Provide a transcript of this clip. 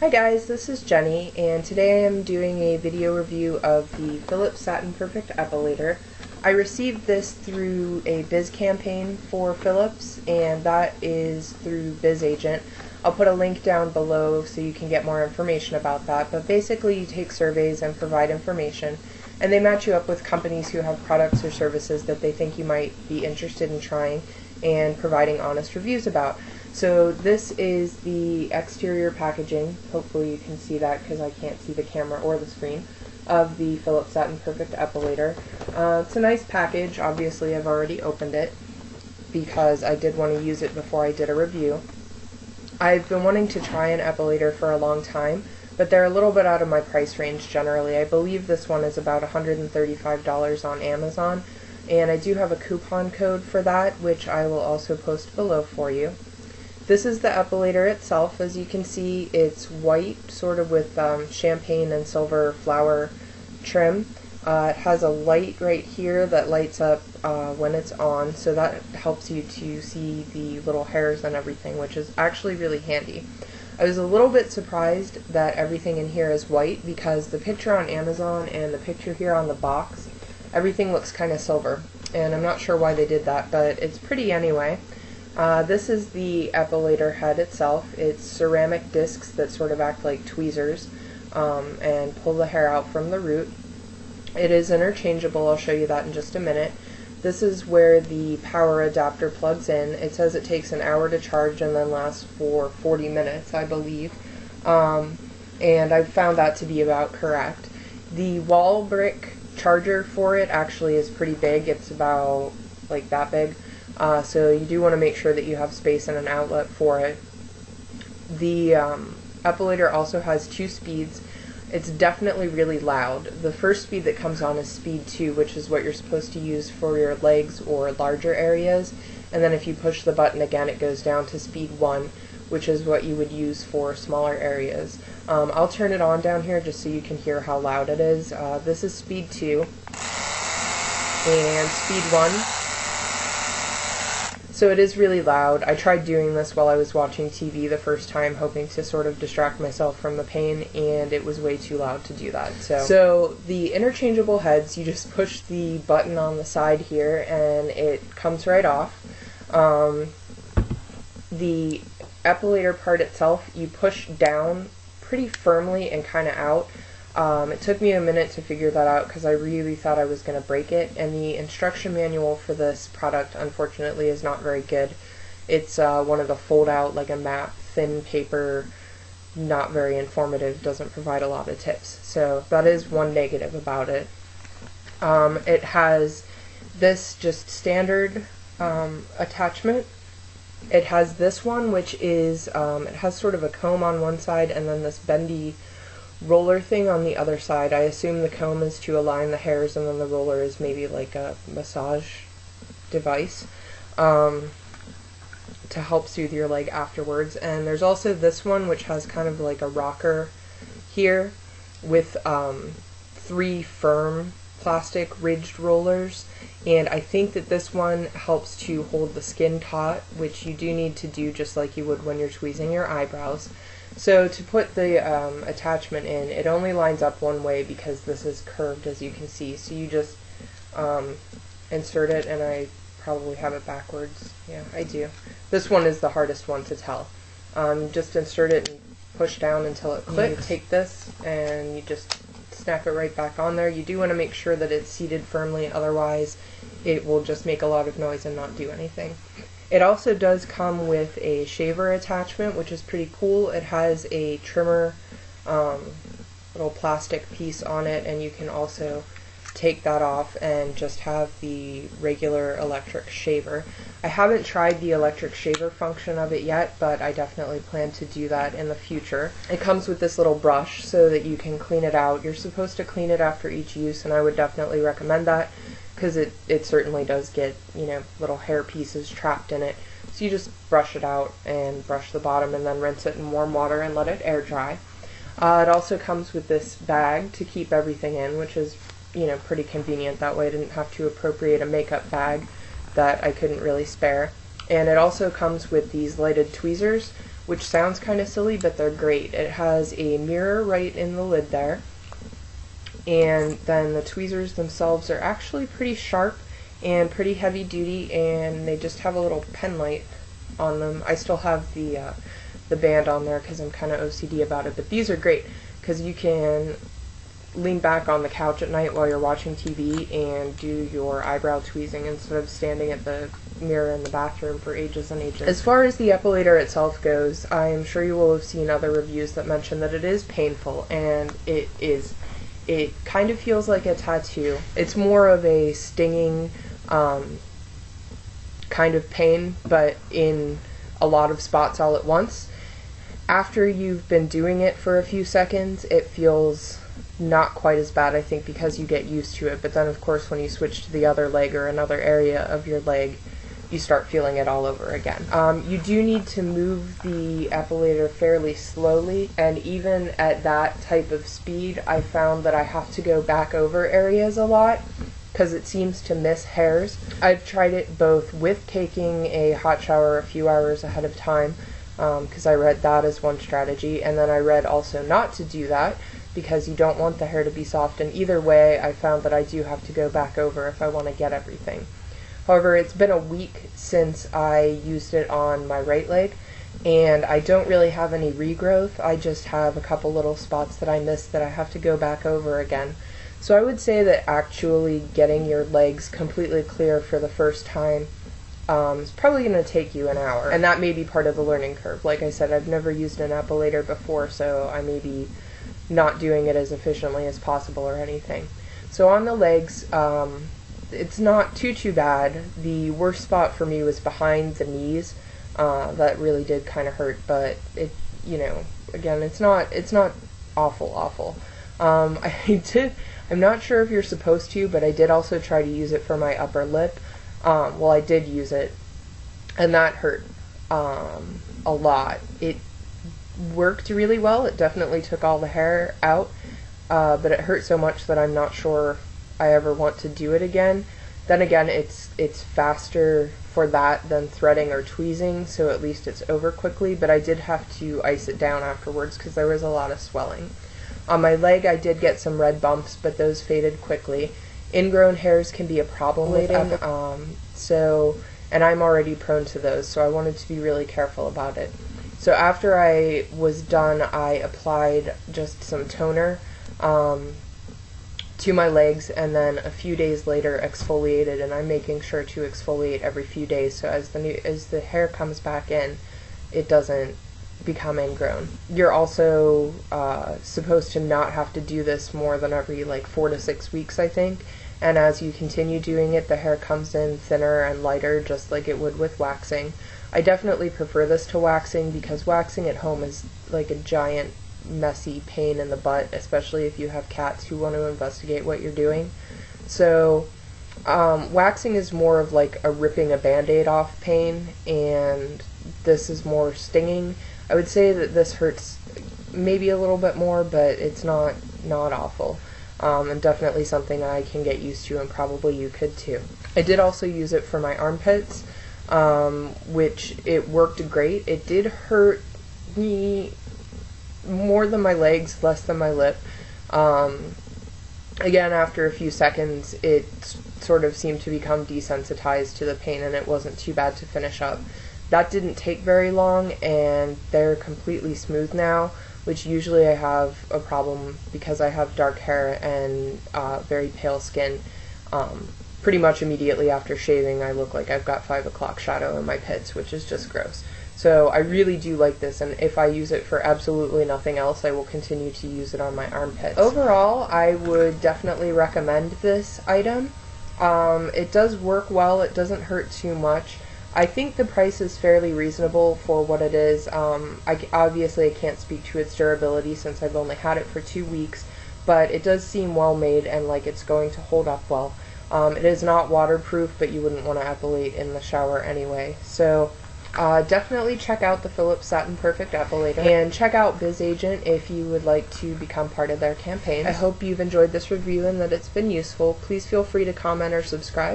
Hi guys, this is Jenny, and today I am doing a video review of the Philips Satin Perfect Epilator. I received this through a BzzCampaign for Philips, and that is through BzzAgent. I'll put a link down below so you can get more information about that, but basically you take surveys and provide information, and they match you up with companies who have products or services that they think you might be interested in trying and providing honest reviews about. So this is the exterior packaging, hopefully you can see that because I can't see the camera or the screen, of the Philips Satin Perfect Epilator. It's a nice package. Obviously I've already opened it because I did want to use it before I did a review. I've been wanting to try an epilator for a long time, but they're a little bit out of my price range generally. I believe this one is about $135 on Amazon, and I do have a coupon code for that, which I will also post below for you. This is the epilator itself. As you can see, it's white, sort of with champagne and silver flower trim. It has a light right here that lights up when it's on, so that helps you to see the little hairs and everything, which is actually really handy. I was a little bit surprised that everything in here is white because the picture on Amazon and the picture here on the box, everything looks kind of silver, and I'm not sure why they did that, but it's pretty anyway. This is the epilator head itself. It's ceramic discs that sort of act like tweezers and pull the hair out from the root. It is interchangeable. I'll show you that in just a minute. This is where the power adapter plugs in. It says it takes an hour to charge and then lasts for 40 minutes, I believe. And I found that to be about correct. The wall brick charger for it actually is pretty big. It's about like that big. So you do want to make sure that you have space and an outlet for it. The epilator also has 2 speeds. It's definitely really loud. The first speed that comes on is speed 2, which is what you're supposed to use for your legs or larger areas. And then if you push the button again, it goes down to speed 1, which is what you would use for smaller areas. I'll turn it on down here just so you can hear how loud it is. This is speed 2 and speed 1. So it is really loud. I tried doing this while I was watching TV the first time, hoping to sort of distract myself from the pain, and it was way too loud to do that. So the interchangeable heads, you just push the button on the side here and it comes right off. The epilator part itself, you push down pretty firmly and kind of out. It took me a minute to figure that out because I really thought I was going to break it, and the instruction manual for this product unfortunately is not very good. It's one of the fold out, like a matte thin paper, not very informative, doesn't provide a lot of tips. So that is one negative about it. It has this just standard attachment. It has this one, which is, it has sort of a comb on one side and then this bendy roller thing on the other side. I assume the comb is to align the hairs and then the roller is maybe like a massage device to help soothe your leg afterwards. And there's also this one which has kind of like a rocker here with 3 firm plastic ridged rollers, and I think that this one helps to hold the skin taut, which you do need to do just like you would when you're tweezing your eyebrows. So to put the attachment in, it only lines up one way because this is curved, as you can see. So you just insert it, and I probably have it backwards. Yeah, I do. This one is the hardest one to tell. Just insert it and push down until it clicks. You take this and you just snap it right back on there. You do want to make sure that it's seated firmly, otherwise it will just make a lot of noise and not do anything. It also does come with a shaver attachment, which is pretty cool. It has a trimmer little plastic piece on it, and you can also take that off and just have the regular electric shaver. I haven't tried the electric shaver function of it yet, but I definitely plan to do that in the future. It comes with this little brush so that you can clean it out. You're supposed to clean it after each use, and I would definitely recommend that because it certainly does get, you know, little hair pieces trapped in it. So you just brush it out and brush the bottom and then rinse it in warm water and let it air dry. It also comes with this bag to keep everything in, which is, you know, pretty convenient. That way I didn't have to appropriate a makeup bag that I couldn't really spare. And it also comes with these lighted tweezers, which sounds kind of silly, but they're great. It has a mirror right in the lid there, and then the tweezers themselves are actually pretty sharp and pretty heavy duty, and they just have a little pen light on them. I still have the band on there because I'm kind of OCD about it, but these are great because you can lean back on the couch at night while you're watching TV and do your eyebrow tweezing instead of standing at the mirror in the bathroom for ages and ages. As far as the Epilator itself goes, I'm sure you will have seen other reviews that mention that it is painful, and it is. It kind of feels like a tattoo. It's more of a stinging kind of pain, but in a lot of spots all at once. After you've been doing it for a few seconds, it feels not quite as bad, I think, because you get used to it. But then, of course, when you switch to the other leg or another area of your leg, you start feeling it all over again. You do need to move the Epilator fairly slowly, and even at that type of speed, I found that I have to go back over areas a lot because it seems to miss hairs. I've tried it both with taking a hot shower a few hours ahead of time, because I read that as one strategy, and then I read also not to do that because you don't want the hair to be soft, and either way I found that I do have to go back over if I want to get everything. However, it's been a week since I used it on my right leg, and I don't really have any regrowth. I just have a couple little spots that I missed that I have to go back over again. So I would say that actually getting your legs completely clear for the first time is probably going to take you an hour, and that may be part of the learning curve. Like I said, I've never used an Epilator before, so I may be not doing it as efficiently as possible or anything. So on the legs, it's not too bad. The worst spot for me was behind the knees. That really did kind of hurt, but it, you know, again, it's not awful. I'm not sure if you're supposed to, but I did also try to use it for my upper lip. Well, I did use it, and that hurt a lot. It worked really well. It definitely took all the hair out, but it hurt so much that I'm not sure I ever want to do it again. Then again, it's faster for that than threading or tweezing, so at least it's over quickly, but I did have to ice it down afterwards because there was a lot of swelling. On my leg, I did get some red bumps, but those faded quickly. Ingrown hairs can be a problem with and I'm already prone to those, so I wanted to be really careful about it. So after I was done, I applied just some toner to my legs, and then a few days later exfoliated, and I'm making sure to exfoliate every few days so as the hair comes back in, it doesn't become ingrown. You're also supposed to not have to do this more than every like 4 to 6 weeks, I think, and as you continue doing it, the hair comes in thinner and lighter, just like it would with waxing. I definitely prefer this to waxing because waxing at home is like a giant messy pain in the butt, especially if you have cats who want to investigate what you're doing. So waxing is more of like a ripping a band-aid off pain, and this is more stinging. I would say that this hurts maybe a little bit more, but it's not awful, and definitely something I can get used to, and probably you could too. I did also use it for my armpits, which it worked great. It did hurt me more than my legs, less than my lip. Again, after a few seconds, it sort of seemed to become desensitized to the pain, and it wasn't too bad to finish up. That didn't take very long, and they're completely smooth now, which usually I have a problem because I have dark hair and very pale skin. Pretty much immediately after shaving, I look like I've got 5 o'clock shadow in my pits, which is just gross. So I really do like this, and if I use it for absolutely nothing else, I will continue to use it on my armpits. Overall, I would definitely recommend this item. It does work well. It doesn't hurt too much. I think the price is fairly reasonable for what it is. Obviously, I can't speak to its durability since I've only had it for 2 weeks, but it does seem well made and like it's going to hold up well. It is not waterproof, but you wouldn't want to epilate in the shower anyway. So definitely check out the Philips Satin Perfect Epilator, and check out BzzAgent if you would like to become part of their campaign. I hope you've enjoyed this review and that it's been useful. Please feel free to comment or subscribe.